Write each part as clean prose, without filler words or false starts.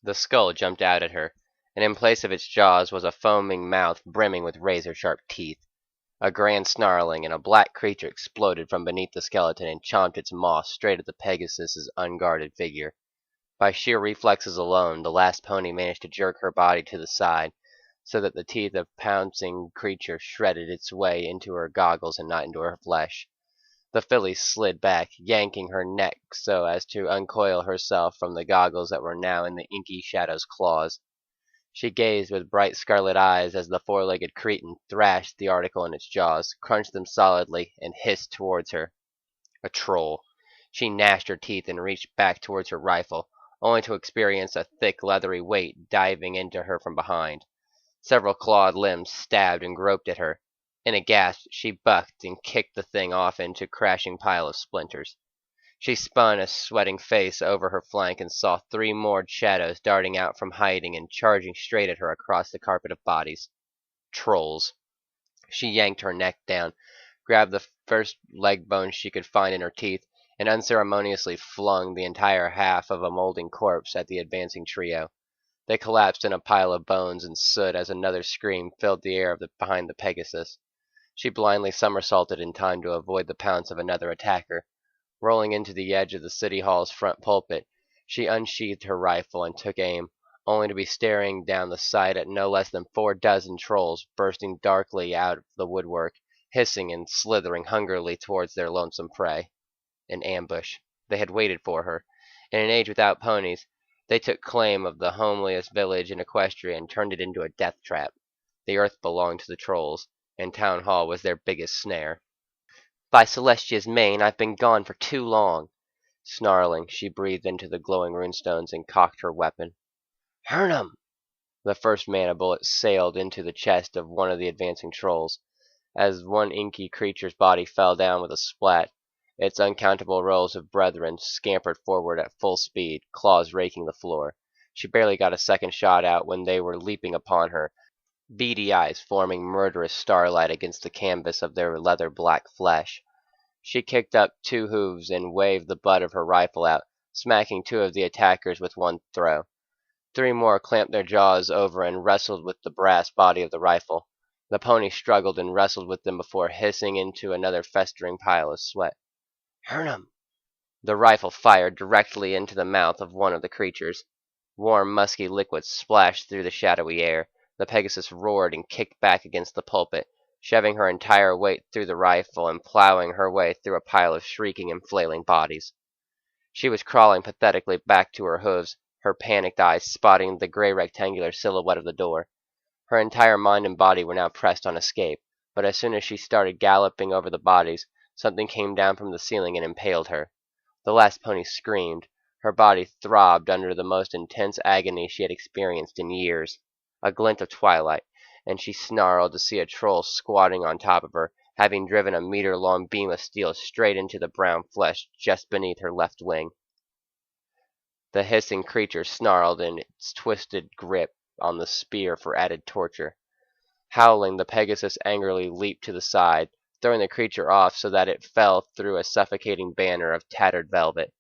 The skull jumped out at her, and in place of its jaws was a foaming mouth brimming with razor-sharp teeth. A grand snarling, and a black creature exploded from beneath the skeleton and chomped its maw straight at the Pegasus's unguarded figure. By sheer reflexes alone, the last pony managed to jerk her body to the side, so that the teeth of the pouncing creature shredded its way into her goggles and not into her flesh. The filly slid back, yanking her neck so as to uncoil herself from the goggles that were now in the inky shadow's claws. She gazed with bright scarlet eyes as the four-legged cretin thrashed the article in its jaws, crunched them solidly, and hissed towards her. A troll. She gnashed her teeth and reached back towards her rifle, only to experience a thick, leathery weight diving into her from behind. Several clawed limbs stabbed and groped at her. In a gasp, she bucked and kicked the thing off into a crashing pile of splinters. She spun a sweating face over her flank and saw three more shadows darting out from hiding and charging straight at her across the carpet of bodies. Trolls. She yanked her neck down, grabbed the first leg bone she could find in her teeth, and unceremoniously flung the entire half of a molding corpse at the advancing trio. They collapsed in a pile of bones and soot as another scream filled the air behind the Pegasus. She blindly somersaulted in time to avoid the pounce of another attacker. Rolling into the edge of the city hall's front pulpit, she unsheathed her rifle and took aim, only to be staring down the sight at no less than 4 dozen trolls bursting darkly out of the woodwork, hissing and slithering hungrily towards their lonesome prey. An ambush. They had waited for her. In an age without ponies, they took claim of the homeliest village in Equestria and turned it into a death trap. The earth belonged to the trolls, and Town Hall was their biggest snare. By Celestia's mane, I've been gone for too long. Snarling, she breathed into the glowing runestones and cocked her weapon. Hernum! The first mana bullet sailed into the chest of one of the advancing trolls. As one inky creature's body fell down with a splat, its uncountable rows of brethren scampered forward at full speed, claws raking the floor. She barely got a second shot out when they were leaping upon her, beady eyes forming murderous starlight against the canvas of their leather-black flesh. She kicked up 2 hooves and waved the butt of her rifle out, smacking 2 of the attackers with one throw. 3 more clamped their jaws over and wrestled with the brass body of the rifle. The pony struggled and wrestled with them before hissing into another festering pile of sweat. Hernum! The rifle fired directly into the mouth of one of the creatures. Warm, musky liquid splashed through the shadowy air. The Pegasus roared and kicked back against the pulpit, shoving her entire weight through the rifle and plowing her way through a pile of shrieking and flailing bodies. She was crawling pathetically back to her hooves, her panicked eyes spotting the gray rectangular silhouette of the door. Her entire mind and body were now pressed on escape, but as soon as she started galloping over the bodies, something came down from the ceiling and impaled her. The last pony screamed. Her body throbbed under the most intense agony she had experienced in years. A glint of twilight, and she snarled to see a troll squatting on top of her, having driven a meter-long beam of steel straight into the brown flesh just beneath her left wing. The hissing creature snarled in its twisted grip on the spear for added torture. Howling, the Pegasus angrily leaped to the side, throwing the creature off so that it fell through a suffocating banner of tattered velvet.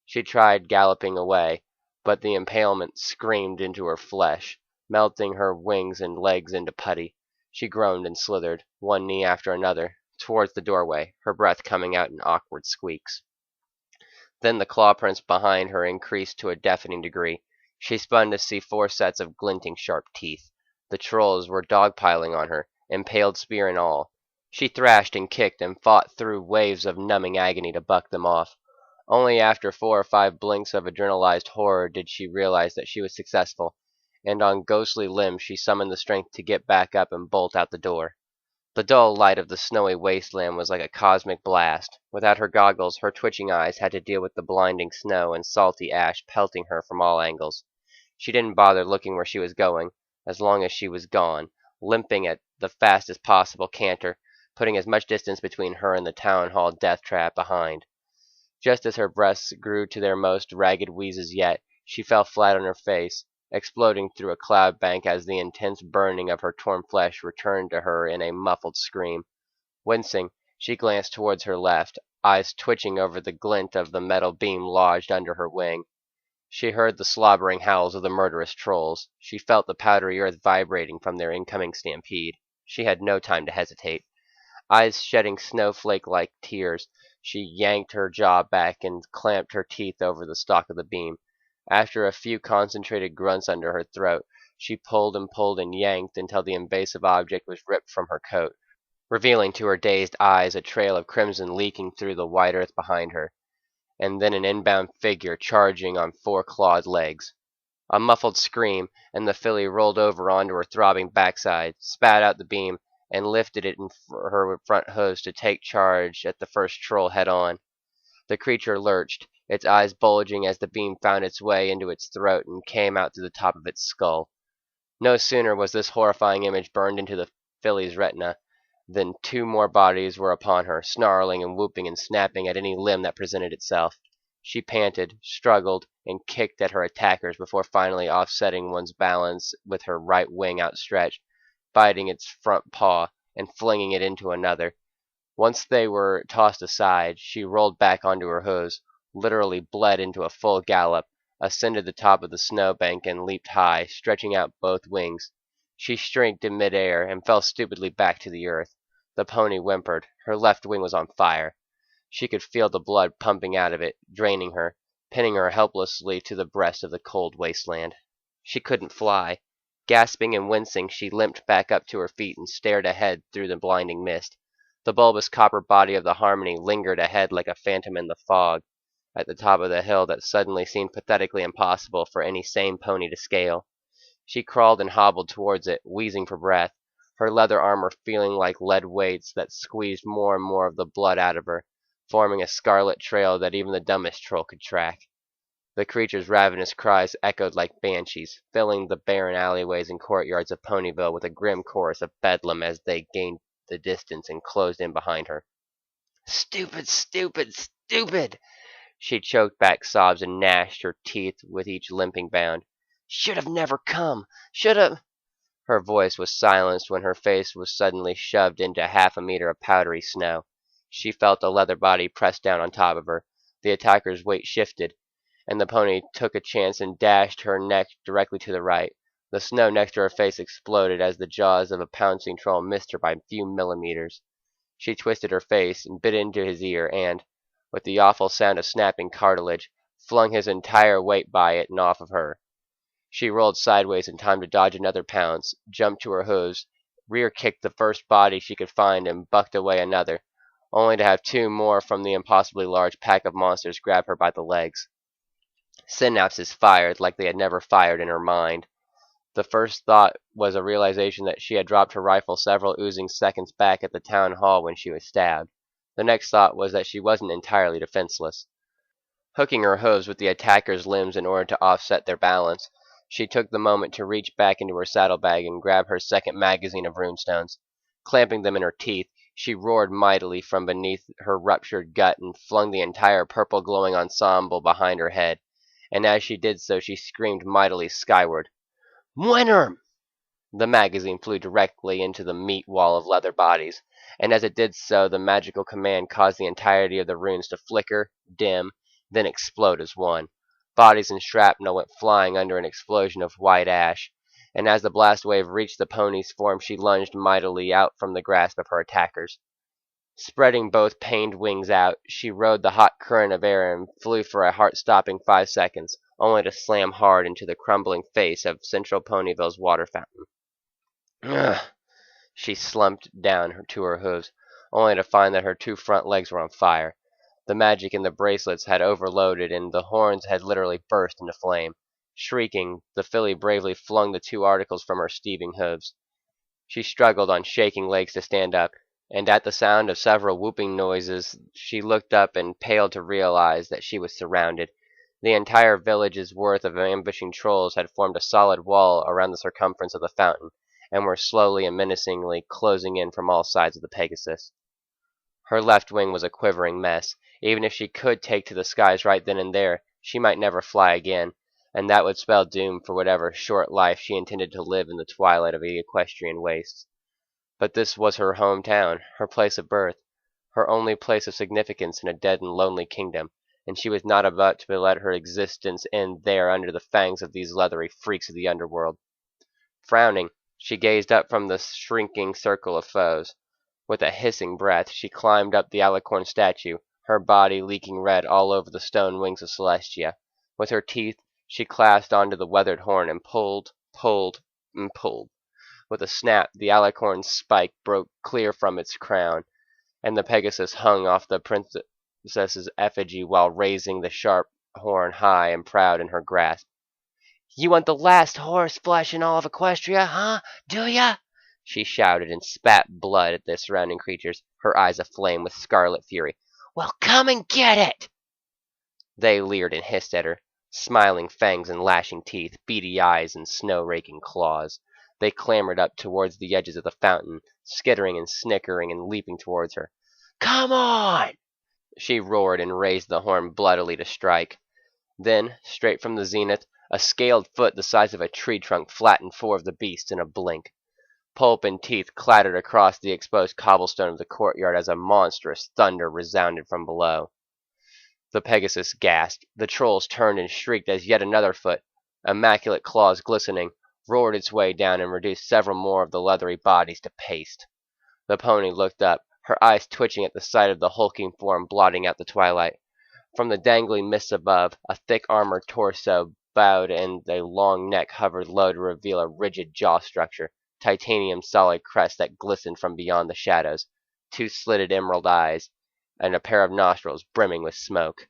She tried galloping away, but the impalement screamed into her flesh, melting her wings and legs into putty. She groaned and slithered, one knee after another, towards the doorway, her breath coming out in awkward squeaks. Then the claw prints behind her increased to a deafening degree. She spun to see 4 sets of glinting sharp teeth. The trolls were dogpiling on her, impaled spear and all. She thrashed and kicked and fought through waves of numbing agony to buck them off. Only after 4 or 5 blinks of adrenalized horror did she realize that she was successful, and on ghostly limbs she summoned the strength to get back up and bolt out the door. The dull light of the snowy wasteland was like a cosmic blast. Without her goggles, her twitching eyes had to deal with the blinding snow and salty ash pelting her from all angles. She didn't bother looking where she was going, as long as she was gone, limping at the fastest possible canter, putting as much distance between her and the town hall death trap behind. Just as her breaths grew to their most ragged wheezes yet, she fell flat on her face, exploding through a cloud bank as the intense burning of her torn flesh returned to her in a muffled scream. Wincing, she glanced towards her left, eyes twitching over the glint of the metal beam lodged under her wing. She heard the slobbering howls of the murderous trolls. She felt the powdery earth vibrating from their incoming stampede. She had no time to hesitate. Eyes shedding snowflake-like tears, she yanked her jaw back and clamped her teeth over the stalk of the beam. After a few concentrated grunts under her throat, she pulled and yanked until the invasive object was ripped from her coat, revealing to her dazed eyes a trail of crimson leaking through the white earth behind her, and then an inbound figure charging on four clawed legs. A muffled scream, and the filly rolled over onto her throbbing backside, spat out the beam, and lifted it in her front hooves to take charge at the first troll head on. The creature lurched, its eyes bulging as the beam found its way into its throat and came out through the top of its skull. No sooner was this horrifying image burned into the filly's retina than two more bodies were upon her, snarling and whooping and snapping at any limb that presented itself. She panted, struggled, and kicked at her attackers before finally offsetting one's balance with her right wing outstretched, biting its front paw, and flinging it into another. Once they were tossed aside, she rolled back onto her hooves, literally bled into a full gallop, ascended the top of the snowbank, and leaped high, stretching out both wings. She shrieked in midair and fell stupidly back to the earth. The pony whimpered. Her left wing was on fire. She could feel the blood pumping out of it, draining her, pinning her helplessly to the breast of the cold wasteland. She couldn't fly. Gasping and wincing, she limped back up to her feet and stared ahead through the blinding mist. The bulbous copper body of the Harmony lingered ahead like a phantom in the fog, at the top of the hill that suddenly seemed pathetically impossible for any sane pony to scale. She crawled and hobbled towards it, wheezing for breath, her leather armor feeling like lead weights that squeezed more and more of the blood out of her, forming a scarlet trail that even the dumbest troll could track. The creature's ravenous cries echoed like banshees, filling the barren alleyways and courtyards of Ponyville with a grim chorus of bedlam as they gained the distance and closed in behind her. "Stupid, stupid, stupid!" She choked back sobs and gnashed her teeth with each limping bound. "Should have never come! Should have—" Her voice was silenced when her face was suddenly shoved into half a meter of powdery snow. She felt a leather body press down on top of her. The attacker's weight shifted, and the pony took a chance and dashed her neck directly to the right. The snow next to her face exploded as the jaws of a pouncing troll missed her by a few millimeters. She twisted her face and bit into his ear and, with the awful sound of snapping cartilage, flung his entire weight by it and off of her. She rolled sideways in time to dodge another pounce, jumped to her hooves, rear-kicked the first body she could find, and bucked away another, only to have two more from the impossibly large pack of monsters grab her by the legs. Synapses fired like they had never fired in her mind. The first thought was a realization that she had dropped her rifle several oozing seconds back at the town hall when she was stabbed. The next thought was that she wasn't entirely defenseless. Hooking her hooves with the attacker's limbs in order to offset their balance, she took the moment to reach back into her saddlebag and grab her second magazine of runestones. Clamping them in her teeth, she roared mightily from beneath her ruptured gut and flung the entire purple glowing ensemble behind her head, and as she did so she screamed mightily skyward. "Muennerm!" The magazine flew directly into the meat wall of leather bodies, and as it did so the magical command caused the entirety of the runes to flicker, dim, then explode as one. Bodies and shrapnel went flying under an explosion of white ash, and as the blast wave reached the pony's form she lunged mightily out from the grasp of her attackers. Spreading both pained wings out, she rode the hot current of air and flew for a heart-stopping 5 seconds, only to slam hard into the crumbling face of Central Ponyville's water fountain. Ugh. She slumped down to her hooves, only to find that her two front legs were on fire. The magic in the bracelets had overloaded, and the horns had literally burst into flame. Shrieking, the filly bravely flung the two articles from her steaming hooves. She struggled on shaking legs to stand up, and at the sound of several whooping noises she looked up and paled to realize that she was surrounded. The entire village's worth of ambushing trolls had formed a solid wall around the circumference of the fountain, and were slowly and menacingly closing in from all sides of the Pegasus. Her left wing was a quivering mess. Even if she could take to the skies right then and there, she might never fly again, and that would spell doom for whatever short life she intended to live in the twilight of the equestrian wastes. But this was her hometown, her place of birth, her only place of significance in a dead and lonely kingdom, and she was not about to let her existence end there under the fangs of these leathery freaks of the underworld. Frowning, she gazed up from the shrinking circle of foes. With a hissing breath, she climbed up the alicorn statue, her body leaking red all over the stone wings of Celestia. With her teeth, she clasped onto the weathered horn and pulled. With a snap, the alicorn's spike broke clear from its crown, and the Pegasus hung off the princess's effigy while raising the sharp horn high and proud in her grasp. "You want the last horse flesh in all of Equestria, huh? Do ya?" she shouted and spat blood at the surrounding creatures, her eyes aflame with scarlet fury. "Well, come and get it!" They leered and hissed at her, smiling fangs and lashing teeth, beady eyes and snow-raking claws. They clambered up towards the edges of the fountain, skittering and snickering and leaping towards her. "Come on!" she roared and raised the horn bloodily to strike. Then, straight from the zenith, a scaled foot the size of a tree trunk flattened four of the beasts in a blink. Pulp and teeth clattered across the exposed cobblestone of the courtyard as a monstrous thunder resounded from below. The Pegasus gasped. The trolls turned and shrieked as yet another foot, immaculate claws glistening, roared its way down and reduced several more of the leathery bodies to paste. The pony looked up, her eyes twitching at the sight of the hulking form blotting out the twilight. From the dangling mists above, a thick armored torso bowed and a long neck hovered low to reveal a rigid jaw structure, titanium solid crest that glistened from beyond the shadows, two slitted emerald eyes, and a pair of nostrils brimming with smoke.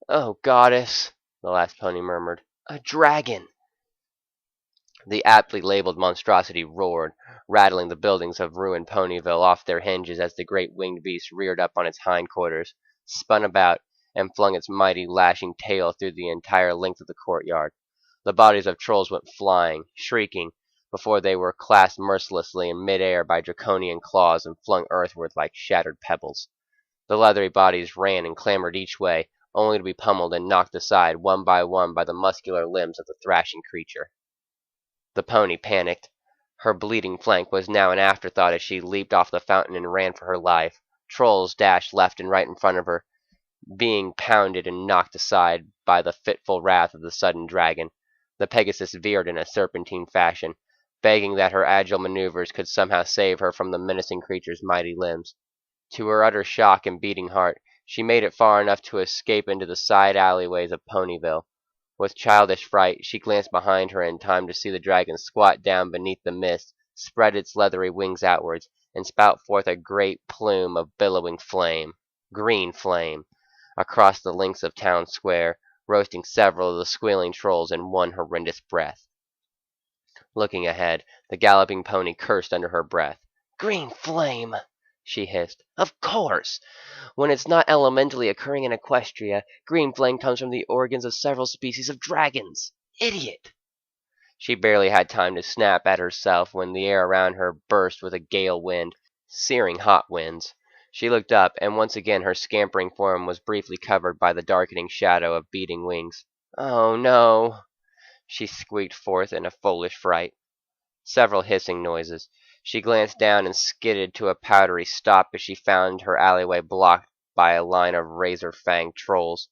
"Oh, goddess," the last pony murmured. "A dragon!" The aptly labeled monstrosity roared, rattling the buildings of ruined Ponyville off their hinges as the great winged beast reared up on its hindquarters, spun about, and flung its mighty lashing tail through the entire length of the courtyard. The bodies of trolls went flying, shrieking, before they were clasped mercilessly in mid-air by draconian claws and flung earthward like shattered pebbles. The leathery bodies ran and clambered each way, only to be pummeled and knocked aside one by the muscular limbs of the thrashing creature. The pony panicked. Her bleeding flank was now an afterthought as she leaped off the fountain and ran for her life. Trolls dashed left and right in front of her, being pounded and knocked aside by the fitful wrath of the sudden dragon. The Pegasus veered in a serpentine fashion, begging that her agile maneuvers could somehow save her from the menacing creature's mighty limbs. To her utter shock and beating heart, she made it far enough to escape into the side alleyways of Ponyville. With childish fright, she glanced behind her in time to see the dragon squat down beneath the mist, spread its leathery wings outwards, and spout forth a great plume of billowing flame, green flame, across the lengths of Town Square, roasting several of the squealing trolls in one horrendous breath. Looking ahead, the galloping pony cursed under her breath. "Green flame!" she hissed. "Of course! When it's not elementally occurring in Equestria, green flame comes from the organs of several species of dragons. Idiot!" She barely had time to snap at herself when the air around her burst with a gale wind, searing hot winds. She looked up, and once again her scampering form was briefly covered by the darkening shadow of beating wings. "Oh, no!" she squeaked forth in a foolish fright. Several hissing noises. She glanced down and skidded to a powdery stop as she found her alleyway blocked by a line of razor-fanged trolls.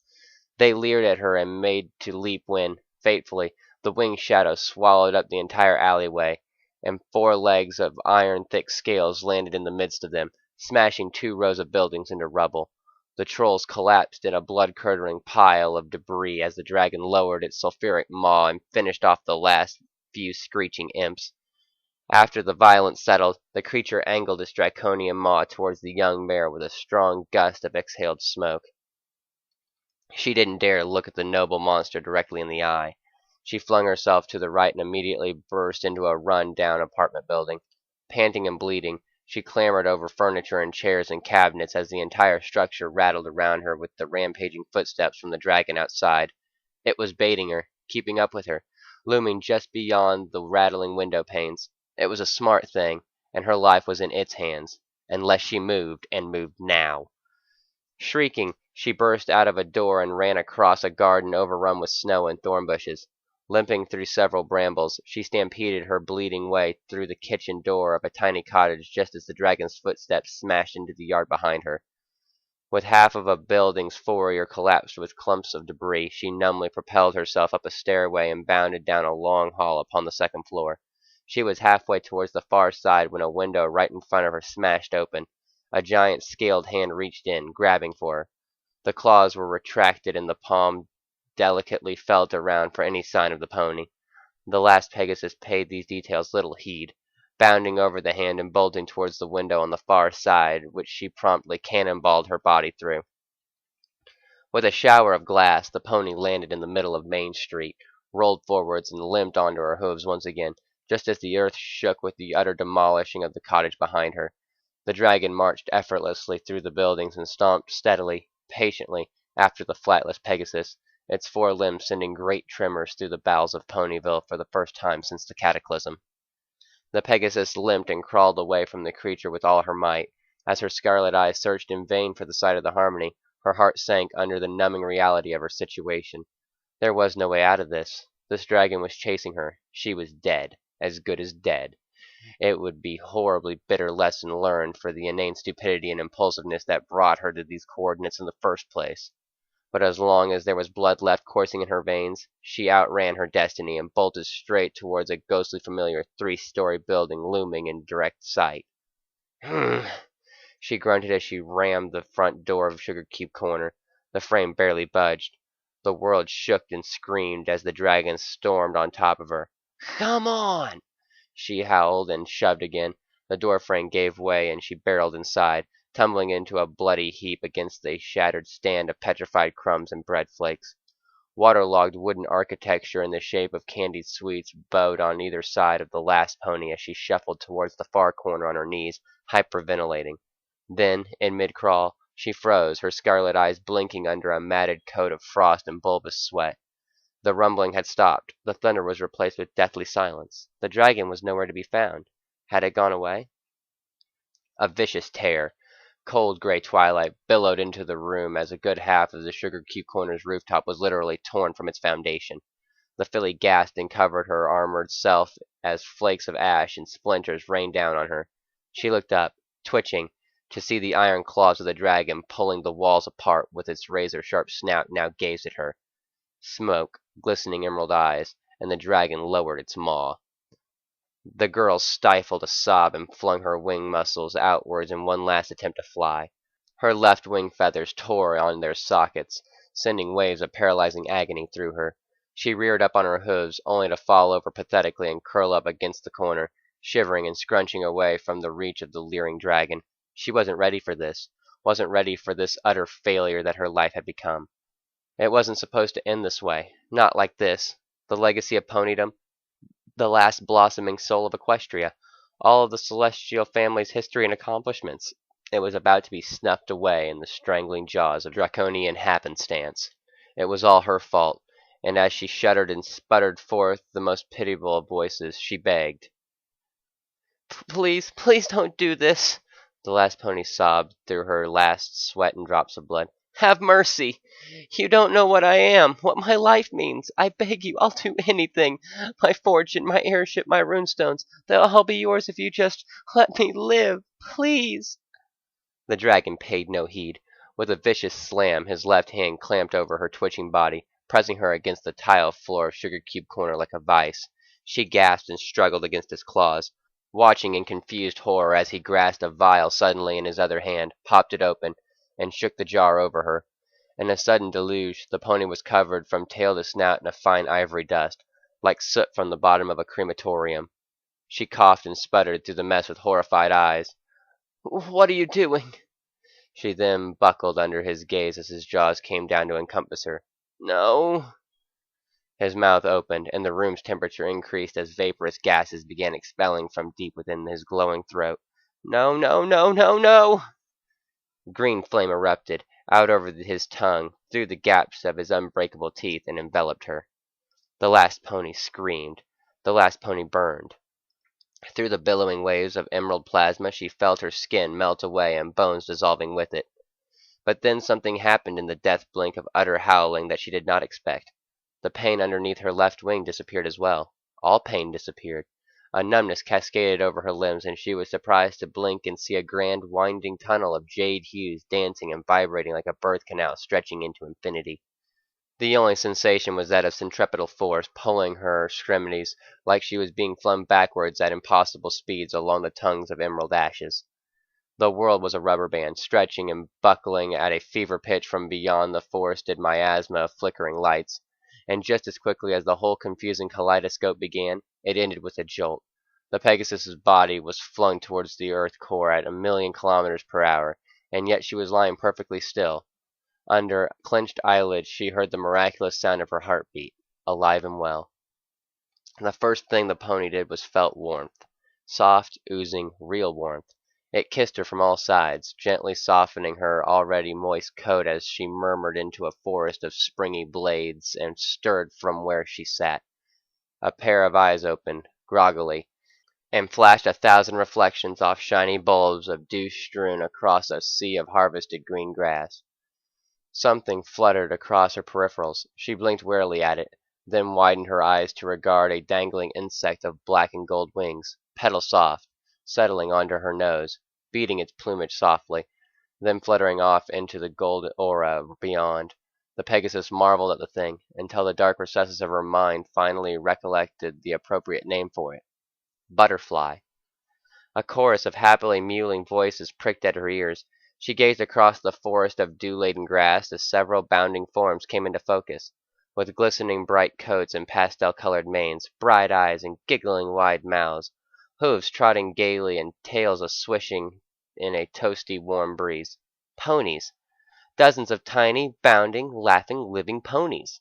They leered at her and made to leap when, fatefully, the winged shadow swallowed up the entire alleyway, and 4 legs of iron-thick scales landed in the midst of them, smashing 2 rows of buildings into rubble. The trolls collapsed in a blood-curdling pile of debris as the dragon lowered its sulphuric maw and finished off the last few screeching imps. After the violence settled, the creature angled its draconian maw towards the young bear with a strong gust of exhaled smoke. She didn't dare look at the noble monster directly in the eye. She flung herself to the right and immediately burst into a run-down apartment building. Panting and bleeding, she clambered over furniture and chairs and cabinets as the entire structure rattled around her with the rampaging footsteps from the dragon outside. It was baiting her, keeping up with her, looming just beyond the rattling window panes. It was a smart thing, and her life was in its hands, unless she moved, and moved now. Shrieking, she burst out of a door and ran across a garden overrun with snow and thorn bushes. Limping through several brambles, she stampeded her bleeding way through the kitchen door of a tiny cottage just as the dragon's footsteps smashed into the yard behind her. With half of a building's foyer collapsed with clumps of debris, she numbly propelled herself up a stairway and bounded down a long hall upon the second floor. She was halfway towards the far side when a window right in front of her smashed open. A giant scaled hand reached in, grabbing for her. The claws were retracted and the palm delicately felt around for any sign of the pony. The last Pegasus paid these details little heed, bounding over the hand and bolting towards the window on the far side, which she promptly cannonballed her body through. With a shower of glass, the pony landed in the middle of Main Street, rolled forwards, and limped onto her hooves once again, just as the earth shook with the utter demolishing of the cottage behind her. The dragon marched effortlessly through the buildings and stomped steadily, patiently, after the flightless Pegasus, its four limbs sending great tremors through the bowels of Ponyville for the first time since the cataclysm. The Pegasus limped and crawled away from the creature with all her might. As her scarlet eyes searched in vain for the sight of the harmony, her heart sank under the numbing reality of her situation. There was no way out of this. This dragon was chasing her. She was dead, as good as dead. It would be a horribly bitter lesson learned for the inane stupidity and impulsiveness that brought her to these coordinates in the first place. But as long as there was blood left coursing in her veins, she outran her destiny and bolted straight towards a ghostly familiar 3-story building looming in direct sight. She grunted as she rammed the front door of Sugar Cube Corner. The frame barely budged. The world shook and screamed as the dragon stormed on top of her. "Come on!" she howled and shoved again. The door frame gave way and she barreled inside, tumbling into a bloody heap against a shattered stand of petrified crumbs and bread flakes. Waterlogged wooden architecture in the shape of candied sweets bowed on either side of the last pony as she shuffled towards the far corner on her knees, hyperventilating. Then, in mid-crawl, she froze, her scarlet eyes blinking under a matted coat of frost and bulbous sweat. The rumbling had stopped. The thunder was replaced with deathly silence. The dragon was nowhere to be found. Had it gone away? A vicious tear. Cold gray twilight billowed into the room as a good half of the Sugar Cube Corner's rooftop was literally torn from its foundation. The filly gasped and covered her armored self as flakes of ash and splinters rained down on her. She looked up, twitching, to see the iron claws of the dragon pulling the walls apart with its razor-sharp snout now gazed at her. Smoke, glistening emerald eyes, and the dragon lowered its maw. The girl stifled a sob and flung her wing muscles outwards in one last attempt to fly. Her left wing feathers tore on their sockets, sending waves of paralyzing agony through her. She reared up on her hooves, only to fall over pathetically and curl up against the corner, shivering and scrunching away from the reach of the leering dragon. She wasn't ready for this, wasn't ready for this utter failure that her life had become. It wasn't supposed to end this way, not like this. The legacy of ponydom, the last blossoming soul of Equestria, all of the celestial family's history and accomplishments. It was about to be snuffed away in the strangling jaws of draconian happenstance. It was all her fault, and as she shuddered and sputtered forth the most pitiable of voices, she begged. "Please, please don't do this," the last pony sobbed through her last sweat and drops of blood. "Have mercy! You don't know what I am, what my life means. I beg you, I'll do anything. My fortune, my heirship, my runestones, they'll all be yours if you just let me live. Please!" The dragon paid no heed. With a vicious slam, his left hand clamped over her twitching body, pressing her against the tile floor of Sugar Cube Corner like a vice. She gasped and struggled against his claws, watching in confused horror as he grasped a vial suddenly in his other hand, popped it open, and shook the jar over her. In a sudden deluge, the pony was covered from tail to snout in a fine ivory dust, like soot from the bottom of a crematorium. She coughed and sputtered through the mess with horrified eyes. "What are you doing?" She then buckled under his gaze as his jaws came down to encompass her. "No." His mouth opened, and the room's temperature increased as vaporous gases began expelling from deep within his glowing throat. "No, no, no, no, no!" Green flame erupted, out over his tongue, through the gaps of his unbreakable teeth, and enveloped her. The last pony screamed. The last pony burned. Through the billowing waves of emerald plasma she felt her skin melt away and bones dissolving with it. But then something happened in the death blink of utter howling that she did not expect. The pain underneath her left wing disappeared as well. All pain disappeared. A numbness cascaded over her limbs, and she was surprised to blink and see a grand winding tunnel of jade hues dancing and vibrating like a birth canal stretching into infinity. The only sensation was that of centripetal force pulling her extremities like she was being flung backwards at impossible speeds along the tongues of emerald ashes. The world was a rubber band, stretching and buckling at a fever pitch from beyond the forested miasma of flickering lights, and just as quickly as the whole confusing kaleidoscope began, it ended with a jolt. The Pegasus's body was flung towards the earth core at 1,000,000 kilometers per hour, and yet she was lying perfectly still. Under clenched eyelids she heard the miraculous sound of her heartbeat, alive and well. The first thing the pony did was felt warmth. Soft, oozing, real warmth. It kissed her from all sides, gently softening her already moist coat as she murmured into a forest of springy blades and stirred from where she sat. A pair of eyes opened, groggily, and flashed 1,000 reflections off shiny bulbs of dew strewn across a sea of harvested green grass. Something fluttered across her peripherals. She blinked warily at it, then widened her eyes to regard a dangling insect of black and gold wings, petal soft, settling onto her nose, beating its plumage softly, then fluttering off into the gold aura beyond. The Pegasus marveled at the thing, until the dark recesses of her mind finally recollected the appropriate name for it. Butterfly. A chorus of happily mewling voices pricked at her ears. She gazed across the forest of dew-laden grass as several bounding forms came into focus, with glistening bright coats and pastel-colored manes, bright eyes and giggling wide mouths, hooves trotting gaily and tails a-swishing in a toasty warm breeze. Ponies! Dozens of tiny, bounding, laughing, living ponies!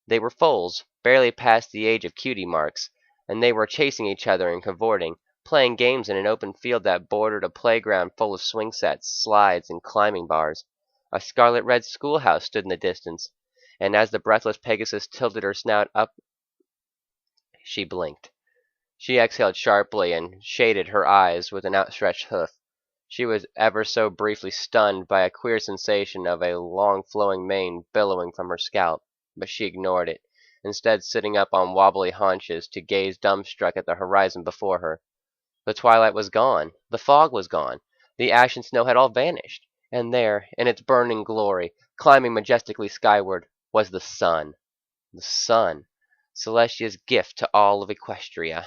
They were foals, barely past the age of cutie marks, and they were chasing each other and cavorting, playing games in an open field that bordered a playground full of swing sets, slides, and climbing bars. A scarlet-red schoolhouse stood in the distance, and as the breathless Pegasus tilted her snout up, she blinked. She exhaled sharply and shaded her eyes with an outstretched hoof. She was ever so briefly stunned by a queer sensation of a long flowing mane billowing from her scalp, but she ignored it, instead sitting up on wobbly haunches to gaze dumbstruck at the horizon before her. The twilight was gone, the fog was gone, the ash and snow had all vanished, and there, in its burning glory, climbing majestically skyward, was the sun. The sun, Celestia's gift to all of Equestria.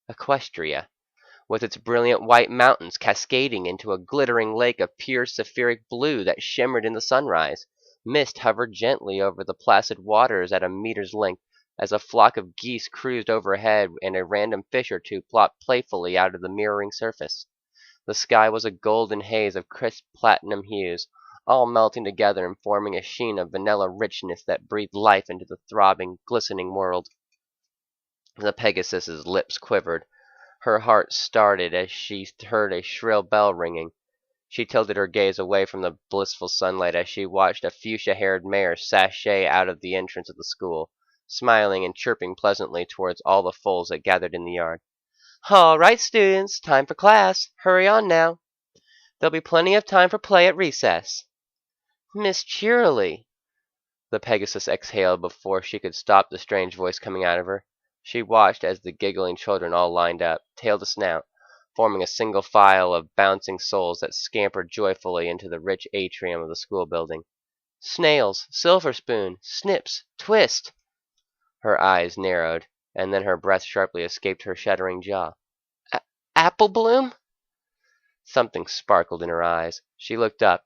Equestria, with its brilliant white mountains cascading into a glittering lake of pure sapphiric blue that shimmered in the sunrise. Mist hovered gently over the placid waters at a meter's length as a flock of geese cruised overhead and a random fish or two plopped playfully out of the mirroring surface. The sky was a golden haze of crisp platinum hues, all melting together and forming a sheen of vanilla richness that breathed life into the throbbing, glistening world. The Pegasus's lips quivered. Her heart started as she heard a shrill bell ringing. She tilted her gaze away from the blissful sunlight as she watched a fuchsia-haired mare sashay out of the entrance of the school, smiling and chirping pleasantly towards all the foals that gathered in the yard. "All right, students, time for class. Hurry on now. There'll be plenty of time for play at recess." "Miss Cheerilee," the Pegasus exhaled before she could stop the strange voice coming out of her. She watched as the giggling children all lined up, tail to snout, forming a single file of bouncing souls that scampered joyfully into the rich atrium of the school building. "Snails, Silver Spoon, Snips, Twist." Her eyes narrowed, and then her breath sharply escaped her shuddering jaw. "Apple Bloom?" Something sparkled in her eyes. She looked up,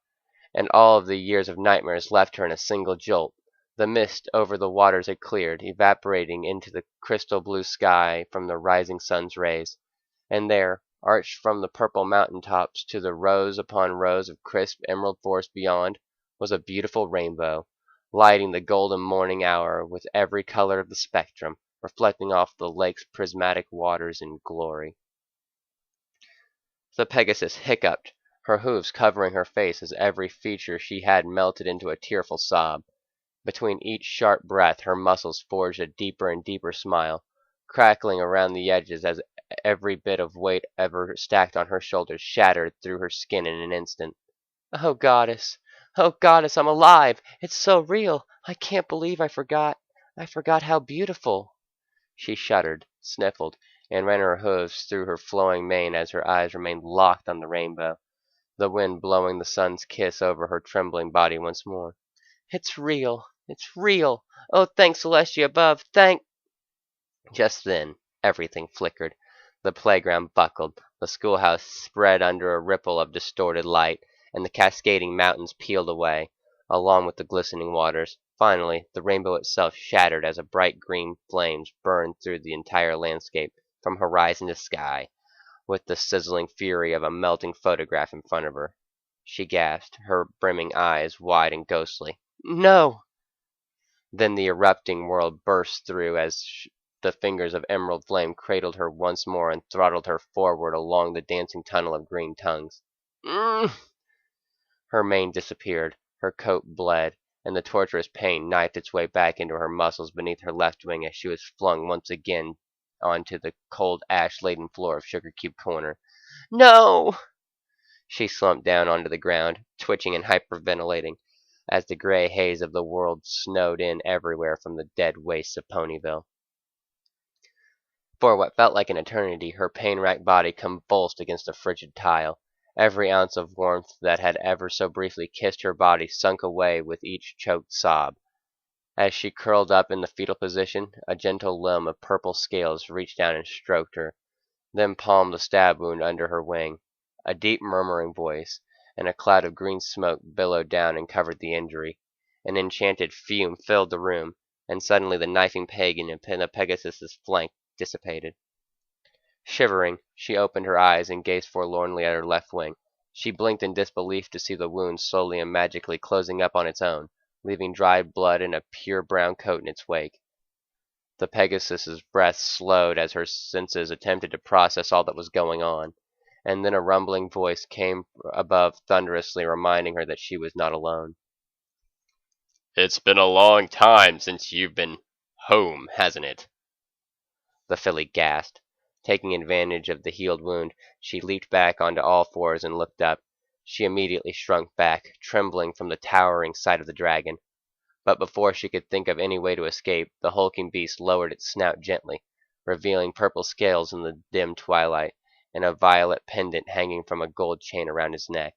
and all of the years of nightmares left her in a single jolt. The mist over the waters had cleared, evaporating into the crystal blue sky from the rising sun's rays. And there, arched from the purple mountain tops to the rows upon rows of crisp emerald forest beyond, was a beautiful rainbow, lighting the golden morning hour with every color of the spectrum, reflecting off the lake's prismatic waters in glory. The Pegasus hiccuped, her hoofs covering her face as every feature she had melted into a tearful sob. Between each sharp breath her muscles forged a deeper and deeper smile, crackling around the edges as every bit of weight ever stacked on her shoulders shattered through her skin in an instant. "Oh, Goddess! Oh, Goddess, I'm alive! It's so real! I can't believe I forgot how beautiful." She shuddered, sniffled, and ran her hooves through her flowing mane as her eyes remained locked on the rainbow, the wind blowing the sun's kiss over her trembling body once more. "It's real! It's real! Oh, thank Celestia above! Thank—" Just then everything flickered. The playground buckled, the schoolhouse spread under a ripple of distorted light, and the cascading mountains peeled away, along with the glistening waters. Finally, the rainbow itself shattered as a bright green flames burned through the entire landscape, from horizon to sky, with the sizzling fury of a melting photograph in front of her. She gasped, her brimming eyes wide and ghostly. "No!" Then the erupting world burst through as the fingers of emerald flame cradled her once more and throttled her forward along the dancing tunnel of green tongues. Mm! Her mane disappeared, her coat bled, and the torturous pain knifed its way back into her muscles beneath her left wing as she was flung once again onto the cold ash-laden floor of Sugar Cube Corner. "No!" She slumped down onto the ground, twitching and hyperventilating, as the gray haze of the world snowed in everywhere from the dead wastes of Ponyville. For what felt like an eternity, her pain-racked body convulsed against the frigid tile. Every ounce of warmth that had ever so briefly kissed her body sunk away with each choked sob. As she curled up in the fetal position, a gentle limb of purple scales reached down and stroked her, then palmed the stab wound under her wing. A deep murmuring voice and a cloud of green smoke billowed down and covered the injury. An enchanted fume filled the room, and suddenly the knifing pagan in the Pegasus's flank dissipated. Shivering, she opened her eyes and gazed forlornly at her left wing. She blinked in disbelief to see the wound slowly and magically closing up on its own, leaving dried blood and a pure brown coat in its wake. The Pegasus's breath slowed as her senses attempted to process all that was going on, and then a rumbling voice came above thunderously reminding her that she was not alone. "It's been a long time since you've been home, hasn't it?" The filly gasped. Taking advantage of the healed wound, she leaped back onto all fours and looked up. She immediately shrunk back, trembling from the towering sight of the dragon. But before she could think of any way to escape, the hulking beast lowered its snout gently, revealing purple scales in the dim twilight, and a violet pendant hanging from a gold chain around his neck.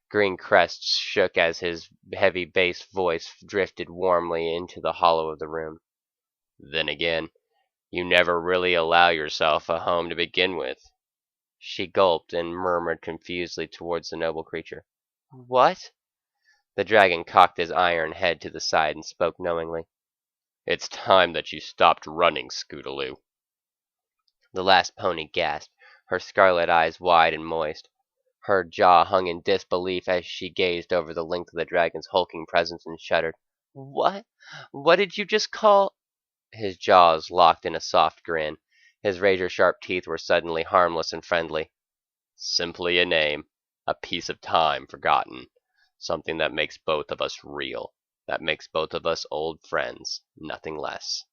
Green crests shook as his heavy bass voice drifted warmly into the hollow of the room. "Then again, you never really allow yourself a home to begin with." She gulped and murmured confusedly towards the noble creature. "What?" The dragon cocked his iron head to the side and spoke knowingly. "It's time that you stopped running, Scootaloo." The last pony gasped, her scarlet eyes wide and moist. Her jaw hung in disbelief as she gazed over the length of the dragon's hulking presence and shuddered. "What? What did you just call—" His jaws locked in a soft grin. His razor-sharp teeth were suddenly harmless and friendly. "Simply a name. A piece of time forgotten. Something that makes both of us real. That makes both of us old friends. Nothing less."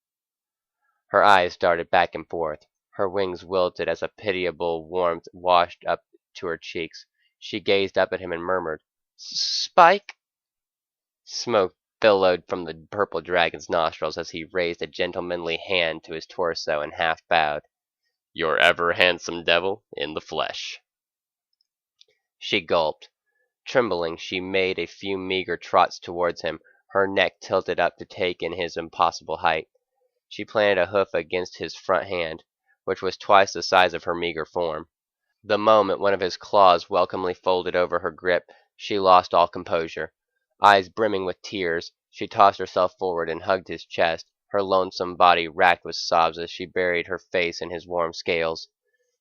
Her eyes darted back and forth. Her wings wilted as a pitiable warmth washed up to her cheeks. She gazed up at him and murmured, "Spike?" Smoke billowed from the purple dragon's nostrils as he raised a gentlemanly hand to his torso and half bowed. "Your ever handsome devil in the flesh." She gulped. Trembling, she made a few meager trots towards him, her neck tilted up to take in his impossible height. She planted a hoof against his front hand, which was twice the size of her meager form. The moment one of his claws welcomely folded over her grip, she lost all composure. Eyes brimming with tears, she tossed herself forward and hugged his chest, her lonesome body racked with sobs as she buried her face in his warm scales.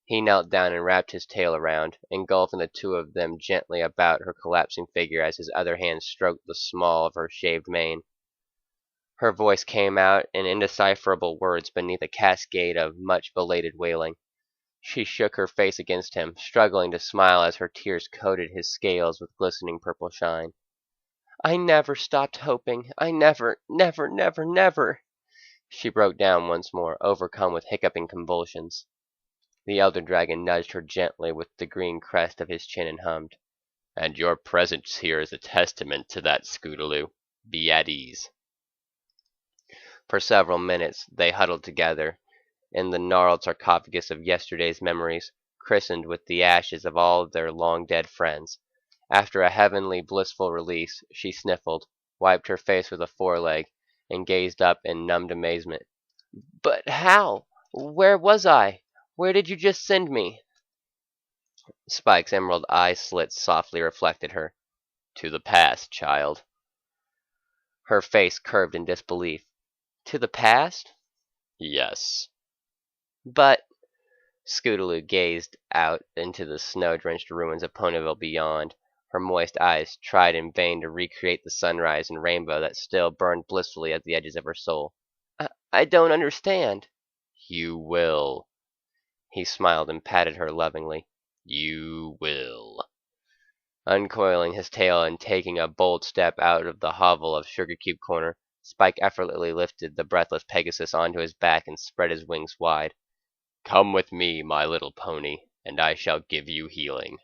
He knelt down and wrapped his tail around, engulfing the two of them gently about her collapsing figure as his other hand stroked the small of her shaved mane. Her voice came out in indecipherable words beneath a cascade of much belated wailing. She shook her face against him, struggling to smile as her tears coated his scales with glistening purple shine. "I never stopped hoping. I never, never, never, never." She broke down once more, overcome with hiccuping convulsions. The elder dragon nudged her gently with the green crest of his chin and hummed, "And your presence here is a testament to that, Scootaloo. Be at ease." For several minutes they huddled together, in the gnarled sarcophagus of yesterday's memories, christened with the ashes of all their long-dead friends. After a heavenly, blissful release, she sniffled, wiped her face with a foreleg, and gazed up in numbed amazement. "But how? Where was I? Where did you just send me?" Spike's emerald eye slits softly reflected her. "To the past, child." Her face curved in disbelief. "To the past?" "Yes." "But—" Scootaloo gazed out into the snow-drenched ruins of Ponyville beyond. Her moist eyes tried in vain to recreate the sunrise and rainbow that still burned blissfully at the edges of her soul. I don't understand." "You will." He smiled and patted her lovingly. "You will." Uncoiling his tail and taking a bold step out of the hovel of Sugar Cube Corner, Spike effortlessly lifted the breathless Pegasus onto his back and spread his wings wide. "Come with me, my little pony, and I shall give you healing."